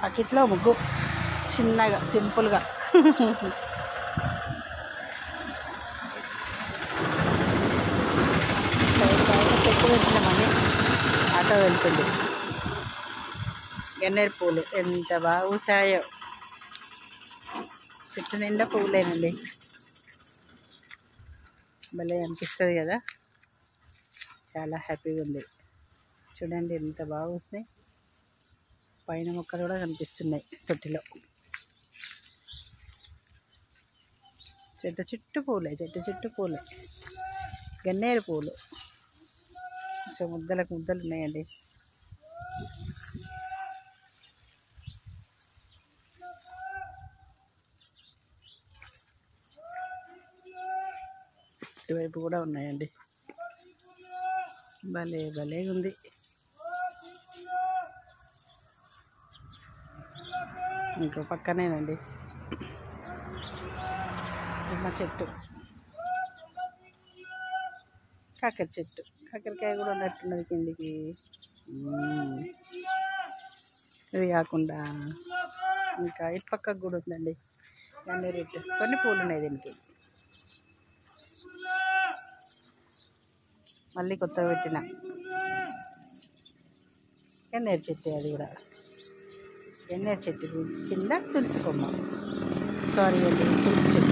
బకెట్లో ముగ్గు చిన్నగా సింపుల్గా. చెట్టు పెట్టినామని ఆటో వెళ్తుంది. గన్నేరు పూలు ఎంత బాగా పూసాయో, చెట్టు నిండా పువ్వులేనండి. భలే అనిపిస్తుంది కదా, చాలా హ్యాపీగా ఉంది. చూడండి ఎంత బాగా పూసినాయి. పైన మొక్కలు కూడా కనిపిస్తున్నాయి తొట్టిలో. చెట్టు చుట్టూ పూలే, చెట్టు చుట్టూ పూలే, గన్నేరు పూలు. కొంచెం ముద్దలకు ముద్దలు ఉన్నాయండి. ఇటువైపు కూడా ఉన్నాయండి. భలే భలే ఉంది. ఇంకో పక్కనేనండి నిమ్మ చెట్టు, కాకర చెట్టు. కాకరకాయ కూడా ఉన్నట్టున్నది కిందికి. ఇది కాకుండా ఇంకా ఇటు పక్కకు కూడా ఉందండి గన్నేరు చెట్టు. కొన్ని పూలు ఉన్నాయి దీనికి. మళ్ళీ కొత్తగా పెట్టిన గన్నేరు చెట్టు. అది కూడా గన్నేరు చెట్టు కింద తులసి కొమ్మ, సారీ అండి తులసి చెట్టు.